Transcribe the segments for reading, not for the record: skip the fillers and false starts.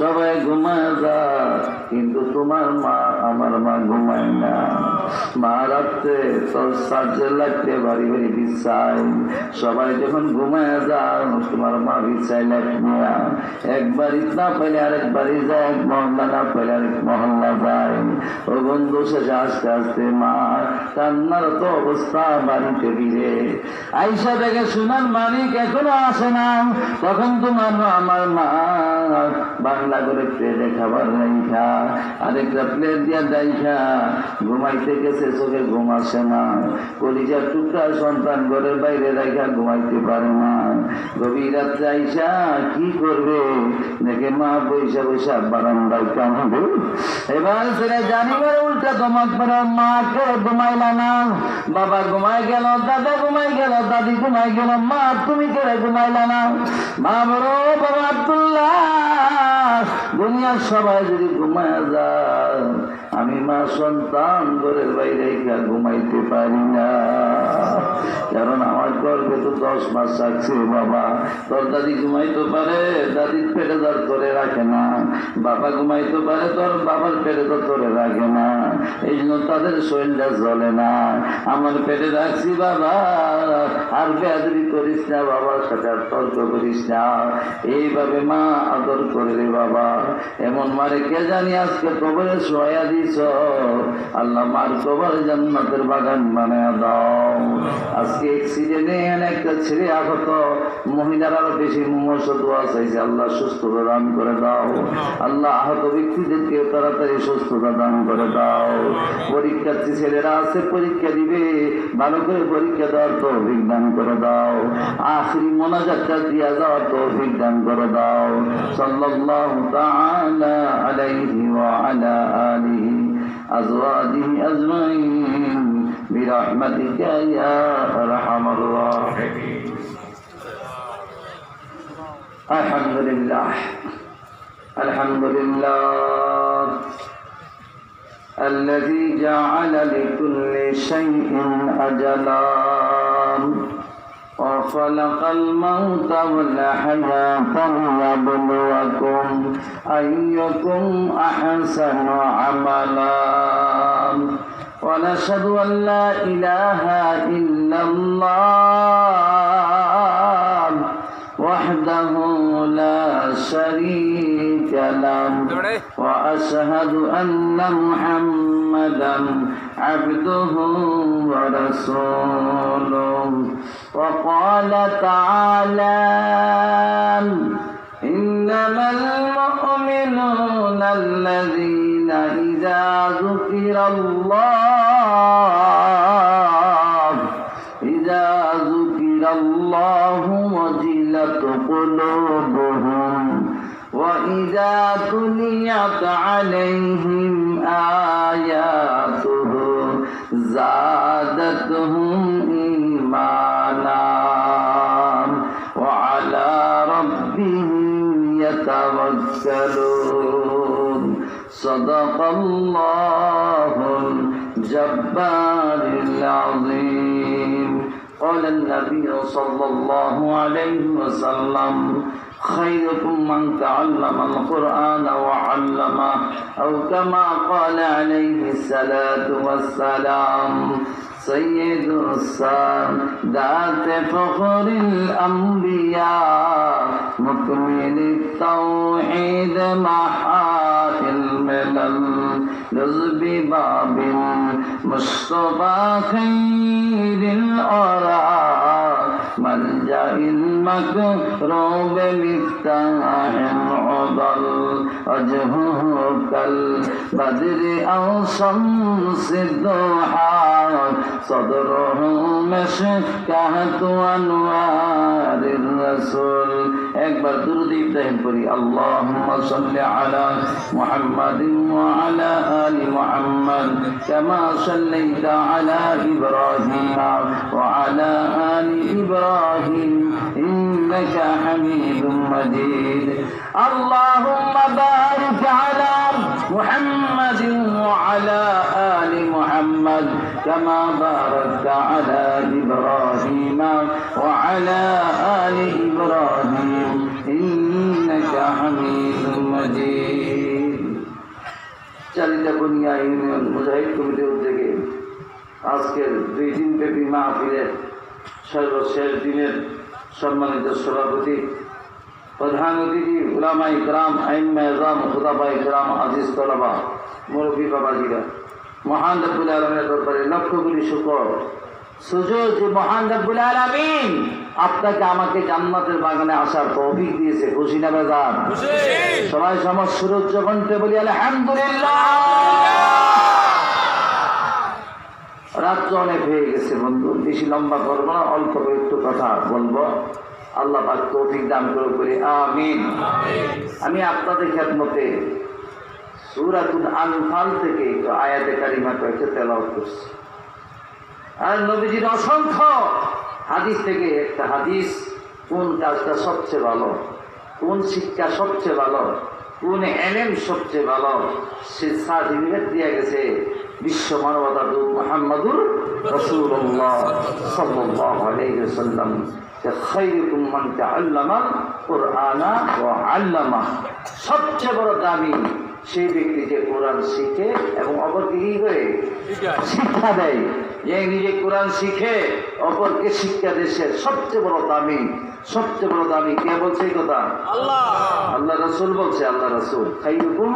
সবাই ঘুমায় যায়, কিন্তু তোমার মা আমার মা ঘুমায় না। মা রাত্রে তোর সাজে লাগতে বাড়ি বাড়ি বিছায়, সবাই যখন ঘুমায় যায় তোমার মা বিছায় লাগবে। একবার না পেলে আরেক বাড়ি যায়, এক মহল্লা না পেলে আরেক মহল্লা যায়। ও বন্ধু, শেষে আস্তে আস্তে মা কান্নার তো অবস্থা বাড়িতে ফিরে আইসা দেখে সোনার মালিক এখনো আসে না। তখন তোমার আমার মা বাংলা করে প্লেটে খাবার রাইখা আরেকটা প্লেট দিয়া দাইখা ঘুমাইতে গেছে, চোখে ঘুম আসে না। কলিজার টুকরা সন্তান ঘরের বাইরে রাইখা ঘুমাইতে পারে না। গভীর রাত্রে আইসা কি করবে দেখে মা বৈশা বৈশা বারান্দায় কাঁদবে। এবার সেটা জানিবার উল্টা তোমার পরে মাকে ঘুমাইলা না। বাবা ঘুমাই গেল, দাদা ঘুমাই গেল, দাদি ঘুমাই গেল, মা তুমি করে ঘুমাইলা না। মা বড় বাবা আব্দুল্লাহ, দুনিয়ার সবাই যদি ঘুমায় যায়, আমি মা সন্তান ঘরের বাইরে ঘুমাইতে পারি না, কারণ আমার গর্বে তো 10 মাস থাকছে। বাবা তোর দাদি ঘুমাইতে পারে, দাদির পেটে ধর করে রাখে না। বাবা ঘুমাইতে পারে, তোর বাবার পেটে তো ধরে রাখে না। এই জন্য তাদের শরীরটা জ্বলে না। আমার পেটে রাখছি বাবা, আর বেয়াদবি করিস না, বাবার সাথে আর তর্ক করিস না। এইভাবে মা আদর করে রে বাবা। এমন মারে কে জানি আজকে কবরে শোয়া দিছ, আল্লাহ মার কবর জান্নাতের বাগান বানায় দাও। আজকে অ্যাক্সিডেন্টে একটা ছেলে আহত, মহিলার আরো বেশি মুমূর্ষ দোয়া চাইছে, আল্লাহ সুস্থতা দান করে দাও। আল্লাহ আহত ব্যক্তিদেরকে তাড়াতাড়ি সুস্থতা দান করে দাও। পরীক্ষার্থী ছেলেরা আছে, পরীক্ষা দিবে, ভালো করে পরীক্ষা দেওয়ার তৌফিক দান করে দাও। আখিরি মোনাজাতটা দিয়া যাওয়ার তৌফিক দান করে দাও। সাল্লাল্লাহু তাআলা আলাইহি ওয়া আলা আলিহি আজওয়াজিহি আজমাইন বিরহমাতিকা ইয়া আরহামার রাহিমিন। আলহামদুলিল্লাহ, আলহামদুলিল্লাহ الذي جعل لكل شيء أجلا وخلق الموت والحياة ليبلوكم أيكم أحسن عملا ونشهد أن لا إله إلا الله وحده لا شريك له وأشهد أن محمدا عبده ورسوله وقال تعالى إنما المؤمنون الذين إذا ذكر الله وجلت قلوبهم وإذا تليت عليهم آياته زادتهم إيمانا وعلى ربهم يتوكلون صدق الله الجبار العظيم. قال النبي صلى الله عليه وسلم خيركم من تعلم القرآن وعلمه أو كما قال عليه الصلاة والسلام. سيد السادات فخر الأنبياء مكمل التوحيد محا الملل لزب باب المصطفى خير الأراء ملجأ المكروب مفتاح عضل وجهه كالبدر أو شمس الضحى صدره مشكاة أنوار الرسول. একবার দুরূদ ইব্রাহিম পড়ি, আল্লাহুম্মা সাল্লি আলা মুহাম্মাদিন ওয়া আলা আলি মুহাম্মাদ কামা সাল্লাইতা আলা ইব্রাহিম ওয়া আলা আলি ইব্রাহিম ইন্নাকা হামিদুম মাজিদ. আল্লাহুম্মা বারিক আলা মুহাম্মাদিন ওয়া আলা আলি মুহাম্মাদ كما باركت على إبراهيم وعلى آل إبراهيم إنك حميد مجيد. বনিয়া ইউনিয়ন মুজাহিদ কমিটির উদ্যোগে আজকের 2 দিনব্যাপী মাহফিলের সর্বশেষ দিনের সম্মানিত সভাপতি, প্রধান অতিথি, উলামা ইকরাম, আইম্মা ইকরাম, খুতাবা ইকরাম, আজিজ তলাবা, মুরব্বী বাবাজিরা, মহান রব্বুল আলামিনের দরবারে লক্ষ কোটি শুকর সুযোগ যে মহান রব্বুল আলামিন আপনাকে আমাকে জান্নাতের বাগানে আসার তৌফিক দিয়েছে। খুশি না বেজার? সবাই সমস্ত সুরজ কণ্ঠে বলি আলহামদুলিল্লাহ। রাত্র অনেক হয়ে গেছে বন্ধু, বেশি লম্বা করবো না, অল্প একটু কথা বলবো। আল্লাহ পাক তৌফিক দান করে বলি আমিন। আমি আপনাদের খেদমতে সূরাতুল আনফাল থেকে আয়াতে কারিমা কয়েকটা তেলাওয়াত করছি। আর নবীজির অসংখ্য হাদিস থেকে একটা হাদিস, কোন কাজটা সবচেয়ে ভালো, কোন শিক্ষা সবচেয়ে ভালো, কোন এলেম সবচেয়ে ভালো, সে সার্টিফিকেট দিয়ে গেছে বিশ্ব মানবতা দূত মুহাম্মদুর রাসূলুল্লাহ সাল্লাল্লাহু আলাইহি ওয়াসাল্লাম। খায়রুকুম মান তাআল্লামাল কুরআনা ওয়া আল্লামা। সবচেয়ে বড় দামি সেই ব্যক্তি যে কোরআন শিখে এবং অপরকে কি করে শিক্ষা দেয়। যে নিজে কোরআন শিখে অপরকে শিক্ষা দেশে সবচেয়ে বড় দামি, সবচেয়ে বড় দামি কে বলছে এই কথা? আল্লাহ। আল্লাহ রাসূল বলছে, আল্লাহ রাসূল খায়রুকুম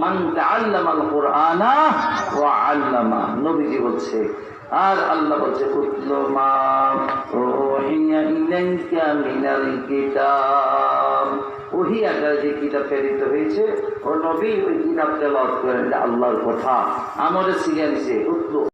মান তাআল্লামাল কুরআনা ওয়া আল্লামা, নবীজি বলছে। আর আল্লাহ বলছে উতলু মা উহিয়া ইলাইকা মিনাল কিতাব, ওহি আকারে যে কিতাব প্রেরিত হয়েছে ও নবী ওই কিতাব তেলাওয়াত করেন, আল্লাহর কথা আমাদের শিখিয়ে দিয়েছে। উতলু